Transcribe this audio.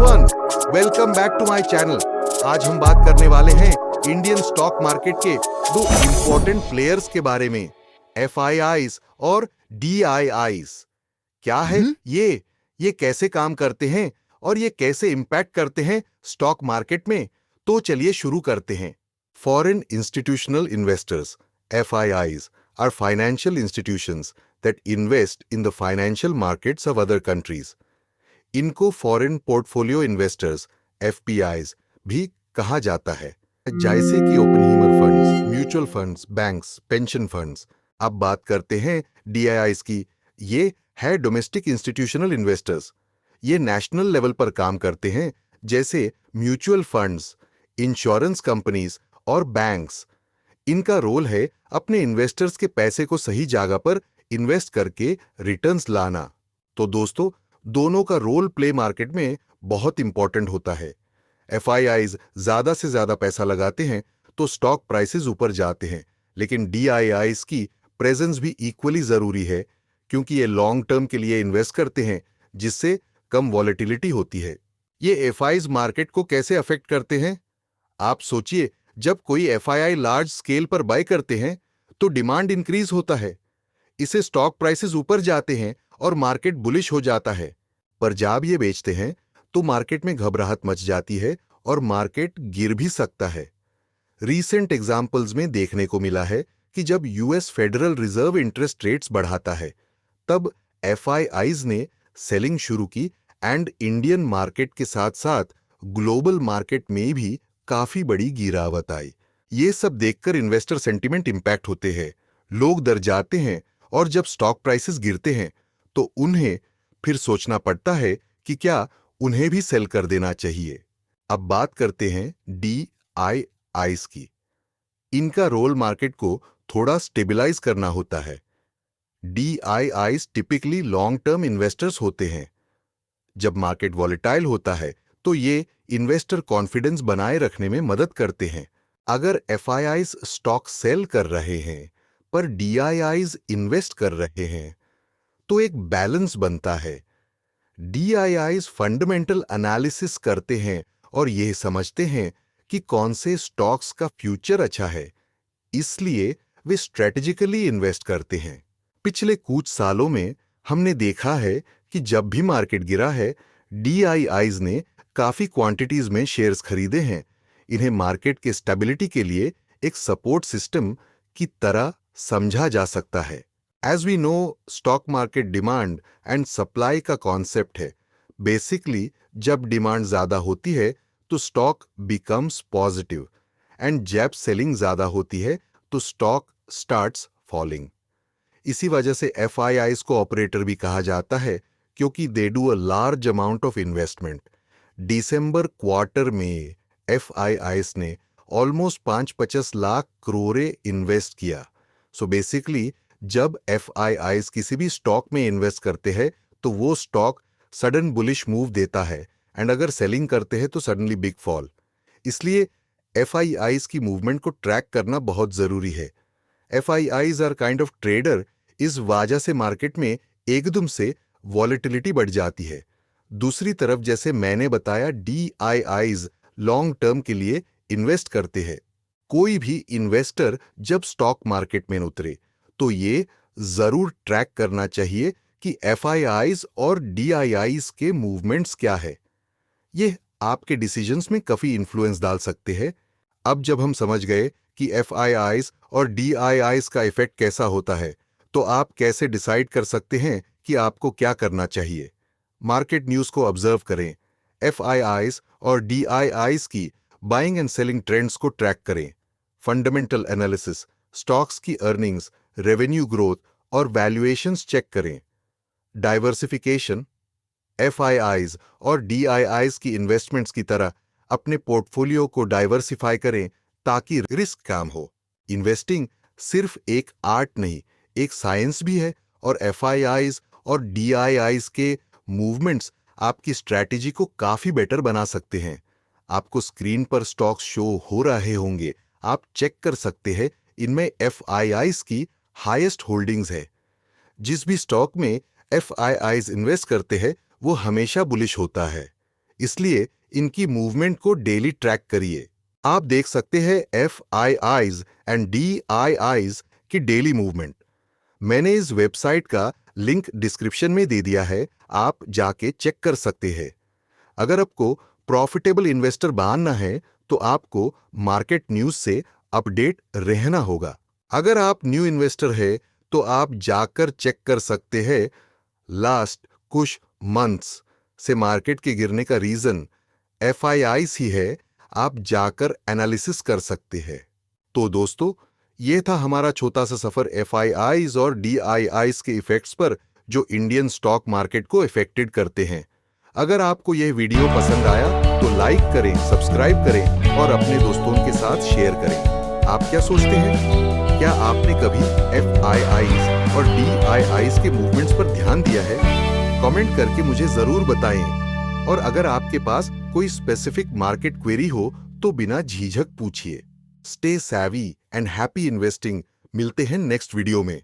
Everyone, welcome back to my channel. आज हम बात करने वाले हैं इंडियन स्टॉक मार्केट के दो इंपॉर्टेंट प्लेयर्स के बारे में, एफआईआईज और डीआईआईज। क्या है ये कैसे काम करते हैं और ये कैसे इंपैक्ट करते हैं स्टॉक मार्केट में? तो चलिए शुरू करते हैं। Foreign institutional investors, FIIs, are financial institutions that invest in the financial markets of other countries. इनको फॉरेन पोर्टफोलियो इन्वेस्टर्स, FPIs भी कहा जाता है, जैसे कि Oppenheimer funds, mutual funds, banks, pension funds. अब बात करते हैं DIIs की। ये है डोमेस्टिक इंस्टीट्यूशनल इन्वेस्टर्स। ये नेशनल लेवल पर काम करते हैं, जैसे म्यूचुअल फंड्स, इंश्योरेंस कंपनीज और बैंक्स। इनका रोल है अपने इन्वेस्टर्स के पैसे को सही जगह पर इन्वेस्ट करके रिटर्न्स लाना। तो दोस्तों, दोनों का रोल प्ले मार्केट में बहुत इंपॉर्टेंट होता है। FIIs ज्यादा से ज्यादा पैसा लगाते हैं तो स्टॉक प्राइसेस ऊपर जाते हैं, लेकिन DIIs की प्रेजेंस भी इक्वली जरूरी है, क्योंकि ये लॉन्ग टर्म के लिए इन्वेस्ट करते हैं, जिससे कम वॉलेटिलिटी होती है। ये FIIs मार्केट को कैसे अफेक्ट करते हैं? आप सोचिए, जब कोई FII लार्ज स्केल पर बाय करते हैं तो डिमांड इंक्रीज होता है, इसे स्टॉक प्राइसेस ऊपर जाते हैं और मार्केट बुलिश हो जाता है। पर जब ये बेचते हैं तो मार्केट में घबराहट मच जाती है और मार्केट गिर भी सकता है। रीसेंट एग्जाम्पल्स में देखने को मिला है कि जब US federal reserve interest rates बढ़ाता है, तब FIIs ने सेलिंग शुरू की एंड इंडियन मार्केट के साथ साथ ग्लोबल मार्केट में भी काफी बड़ी गिरावट आई। ये सब देखकर इन्वेस्टर सेंटिमेंट इंपैक्ट होते हैं, लोग डर जाते हैं, और जब स्टॉक प्राइसेस गिरते हैं तो उन्हें फिर सोचना पड़ता है कि क्या उन्हें भी सेल कर देना चाहिए। अब बात करते हैं DIIs की। इनका रोल मार्केट को थोड़ा स्टेबलाइज करना होता है। DIIs typically long term investors होते हैं। जब मार्केट वॉलेटाइल होता है तो ये इन्वेस्टर कॉन्फिडेंस बनाए रखने में मदद करते हैं। अगर FIIs स्टॉक सेल कर रहे हैं पर DIIs इन्वेस्ट कर रहे हैं तो एक बैलेंस बनता है। DIIs फंडामेंटल एनालिसिस करते हैं और यह समझते हैं कि कौन से स्टॉक्स का फ्यूचर अच्छा है, इसलिए वे स्ट्रेटेजिकली इन्वेस्ट करते हैं। पिछले कुछ सालों में हमने देखा है कि जब भी मार्केट गिरा है, DIIs ने काफी क्वांटिटीज में शेयर्स खरीदे हैं। इन्हें मार्केट के स्टेबिलिटी के लिए एक सपोर्ट सिस्टम की तरह समझा जा सकता है। As we know, stock market demand and supply का कॉन्सेप्ट है। बेसिकली, जब डिमांड ज्यादा होती है तो स्टॉक बिकम्स पॉजिटिव, एंड जब सेलिंग ज्यादा होती है तो स्टॉक स्टार्ट्स फॉलिंग। इसी वजह से FIIs को ऑपरेटर भी कहा जाता है, क्योंकि they do a large amount of investment. December quarter में FIIs ने ऑलमोस्ट 5-50 लाख करोड़ इन्वेस्ट किया। सो बेसिकली, जब FIIs किसी भी स्टॉक में इन्वेस्ट करते हैं तो वो स्टॉक सडन बुलिश मूव देता है, एंड अगर सेलिंग करते हैं तो सडनली बिग फॉल। इसलिए FIIs की मूवमेंट को ट्रैक करना बहुत जरूरी है। FIIs are kind of trader. इस वजह से मार्केट में एकदम से वॉलेटिलिटी बढ़ जाती है। दूसरी तरफ, जैसे मैंने बताया, DIIs लॉन्ग टर्म के लिए इन्वेस्ट करते हैं। कोई भी इन्वेस्टर जब स्टॉक मार्केट में उतरे तो ये जरूर ट्रैक करना चाहिए कि FIIs और DIIs के मूवमेंट्स क्या है। ये आपके डिसीजंस में काफी इन्फ्लुएंस डाल सकते हैं। अब जब हम समझ गए कि FIIs और DIIs का इफेक्ट कैसा होता है, तो आप कैसे डिसाइड कर सकते हैं कि आपको क्या करना चाहिए। मार्केट न्यूज को ऑब्जर्व करें, FIIs और DIIs की बाइंग एंड सेलिंग ट्रेंड्स को ट्रैक करें। फंडामेंटल एनालिसिस, स्टॉक्स की अर्निंग्स, रेवेन्यू ग्रोथ और वैल्यूएशंस चेक करें। डाइवर्सिफिकेशन, FIIs और DIIs की इन्वेस्टमेंट्स की तरह अपने पोर्टफोलियो को डाइवर्सिफाई करें ताकि रिस्क कम हो। इन्वेस्टिंग सिर्फ एक आर्ट नहीं, एक साइंस भी है, और FIIs और DIIs के मूवमेंट्स आपकी स्ट्रैटेजी को काफी बेटर बना सकते हैं। आपको स्क्रीन पर स्टॉक शो हो रहे होंगे, आप चेक कर सकते हैं इनमें FIIs की हाईएस्ट होल्डिंग्स है। जिस भी स्टॉक में FIIs इन्वेस्ट करते हैं वो हमेशा बुलिश होता है। इसलिए इनकी मूवमेंट को डेली ट्रैक करिए। आप देख सकते हैं FIIs एंड DIIs की डेली मूवमेंट। मैंने इस वेबसाइट का लिंक डिस्क्रिप्शन में दे दिया है, आप जाके चेक कर सकते हैं। अगर आपको प्रॉफिटेबल इन्वेस्टर बनना है तो आपको मार्केट न्यूज से अपडेट रहना होगा। अगर आप न्यू इन्वेस्टर है तो आप जाकर चेक कर सकते हैं लास्ट कुछ मंथ्स से मार्केट के गिरने का रीजन FIIs ही है, आप जाकर एनालिसिस कर सकते हैं। तो दोस्तों, ये था हमारा छोटा सा सफर FIIs और DIIs के इफेक्ट्स पर जो इंडियन स्टॉक मार्केट को इफेक्टेड करते हैं। अगर आपको यह वीडियो पसंद आया तो लाइक करें, सब्सक्राइब करें और अपने दोस्तों के साथ शेयर करें। आप क्या सोचते हैं? क्या आपने कभी FIIs और DIIs के मूवमेंट्स पर ध्यान दिया है? कमेंट करके मुझे जरूर बताएं। और अगर आपके पास कोई स्पेसिफिक मार्केट क्वेरी हो तो बिना झिझक पूछिए। Stay savvy and happy investing. मिलते हैं नेक्स्ट वीडियो में।